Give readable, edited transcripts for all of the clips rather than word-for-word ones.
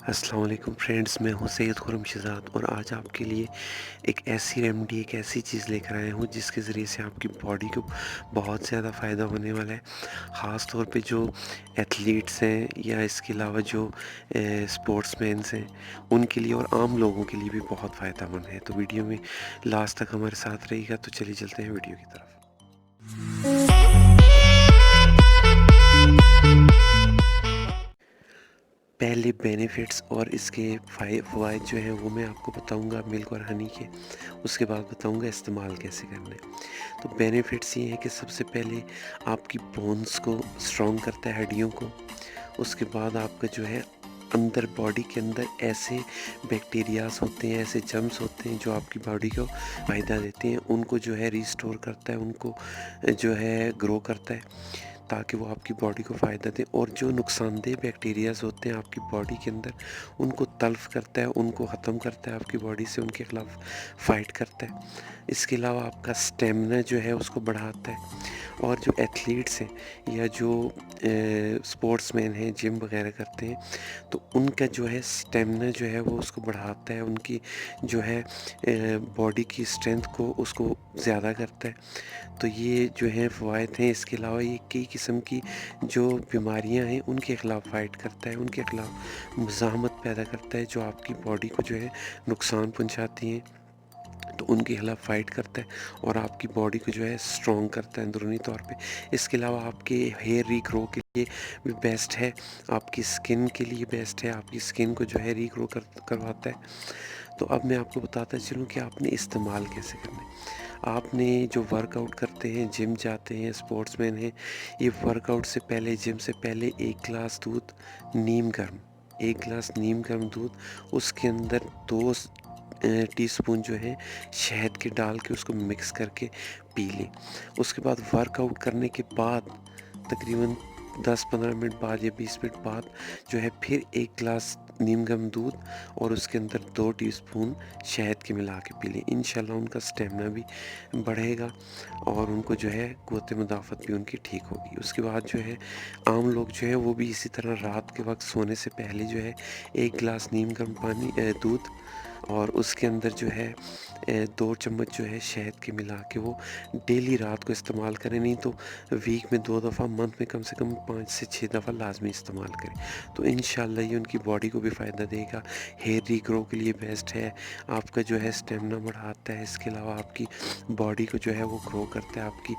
السلام علیکم فرینڈز، میں ہوں سید خرم شہزاد اور آج آپ کے لیے ایک ایسی ریمیڈی، ایک ایسی چیز لے کر آیا ہوں جس کے ذریعے سے آپ کی باڈی کو بہت زیادہ فائدہ ہونے والا ہے۔ خاص طور پہ جو ایتھلیٹس ہیں یا اس کے علاوہ جو اسپورٹس مینس ہیں ان کے لیے اور عام لوگوں کے لیے بھی بہت فائدہ مند ہے۔ تو ویڈیو میں لاسٹ تک ہمارے ساتھ رہے گا، تو چلیے چلتے ہیں ویڈیو کی طرف۔ پہلے بینیفٹس اور اس کے فوائد جو ہیں وہ میں آپ کو بتاؤں گا ملک اور ہنی کے، اس کے بعد بتاؤں گا استعمال کیسے کرنا ہے۔ تو بینیفٹس یہ ہیں کہ سب سے پہلے آپ کی بونز کو اسٹرانگ کرتا ہے، ہڈیوں کو۔ اس کے بعد آپ کا جو ہے اندر باڈی کے اندر ایسے بیکٹیریاز ہوتے ہیں، ایسے جرمز ہوتے ہیں جو آپ کی باڈی کو فائدہ دیتے ہیں، ان کو جو ہے ریسٹور کرتا ہے، ان کو جو ہے گرو کرتا ہے تاکہ وہ آپ کی باڈی کو فائدہ دیں، اور جو نقصان دہ بیکٹیریاز ہوتے ہیں آپ کی باڈی کے اندر ان کو تلف کرتا ہے، ان کو ختم کرتا ہے، آپ کی باڈی سے ان کے خلاف فائٹ کرتا ہے۔ اس کے علاوہ آپ کا سٹیمنا جو ہے اس کو بڑھاتا ہے، اور جو ایتھلیٹس ہیں یا جو اسپورٹس مین ہیں، جم وغیرہ کرتے ہیں، تو ان کا جو ہے سٹیمنا جو ہے وہ اس کو بڑھاتا ہے، ان کی جو ہے باڈی کی اسٹرینتھ کو اس کو زیادہ کرتا ہے۔ تو یہ جو ہیں فوائد ہیں۔ اس کے علاوہ یہ کئی قسم کی جو بیماریاں ہیں ان کے خلاف فائٹ کرتا ہے، ان کے خلاف مزاحمت پیدا کرتا ہے جو آپ کی باڈی کو جو ہے نقصان پہنچاتی ہیں، تو ان کے خلاف فائٹ کرتا ہے اور آپ کی باڈی کو جو ہے اسٹرانگ کرتا ہے اندرونی طور پہ۔ اس کے علاوہ آپ کے ہیئر ری گرو کے لیے بھی بیسٹ ہے، آپ کی سکن کے لیے بیسٹ ہے، آپ کی سکن کو جو ہے ری گرو کرواتا ہے۔ تو اب میں آپ کو بتاتا چلوں کہ آپ نے استعمال کیسے کرنا ہے۔ آپ نے جو ورک آؤٹ کرتے ہیں، جم جاتے ہیں، اسپورٹس مین ہیں، یہ ورک آؤٹ سے پہلے، جم سے پہلے ایک گلاس دودھ نیم گرم، ایک گلاس نیم گرم دودھ، اس کے اندر 2 ٹی سپون جو ہے شہد کے ڈال کے اس کو مکس کر کے پی لیں۔ اس کے بعد ورک آؤٹ کرنے کے بعد تقریباً 10-15 منٹ بعد یا 20 منٹ بعد جو ہے پھر ایک گلاس نیم گرم دودھ اور اس کے اندر 2 ٹی سپون شہد کے ملا کے پی لیں۔ انشاءاللہ ان کا سٹیمنا بھی بڑھے گا اور ان کو جو ہے قوت مدافعت بھی ان کی ٹھیک ہوگی۔ اس کے بعد جو ہے عام لوگ جو ہے وہ بھی اسی طرح رات کے وقت سونے سے پہلے جو ہے ایک گلاس نیم گرم دودھ اور اس کے اندر جو ہے 2 چمچ جو ہے شہد کے ملا کے وہ ڈیلی رات کو استعمال کریں، نہیں تو ویک میں 2 دفعہ، منتھ میں کم سے کم 5 سے 6 دفعہ لازمی استعمال کریں۔ تو انشاءاللہ یہ ان کی باڈی کو بھی فائدہ دے گا، ہیئر ری گرو کے لیے بیسٹ ہے، آپ کا جو ہے سٹیمنا بڑھاتا ہے۔ اس کے علاوہ آپ کی باڈی کو جو ہے وہ گرو کرتا ہے، آپ کی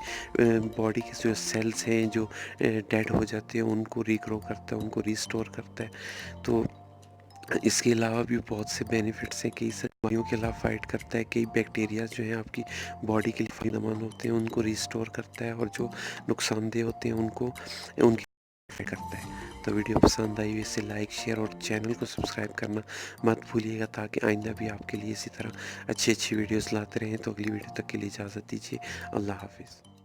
باڈی کے جو سیلز ہیں جو ڈیڈ ہو جاتے ہیں ان کو ری گرو کرتا ہے، ان کو ریسٹور کرتا ہے۔ تو اس کے علاوہ بھی بہت سے بینیفٹس ہیں، کئی بیماریوں کے خلاف فائٹ کرتا ہے، کئی بیکٹیریاز جو ہیں آپ کی باڈی کے لیے فائدہ مند ہوتے ہیں ان کو ریسٹور کرتا ہے، اور جو نقصان دہ ہوتے ہیں ان کی کرتا ہے۔ تو ویڈیو پسند آئی اسے لائک، شیئر اور چینل کو سبسکرائب کرنا مت بھولیے گا تاکہ آئندہ بھی آپ کے لیے اسی طرح اچھی ویڈیوز لاتے رہیں۔ تو اگلی ویڈیو تک کے لیے اجازت دیجیے، اللہ حافظ۔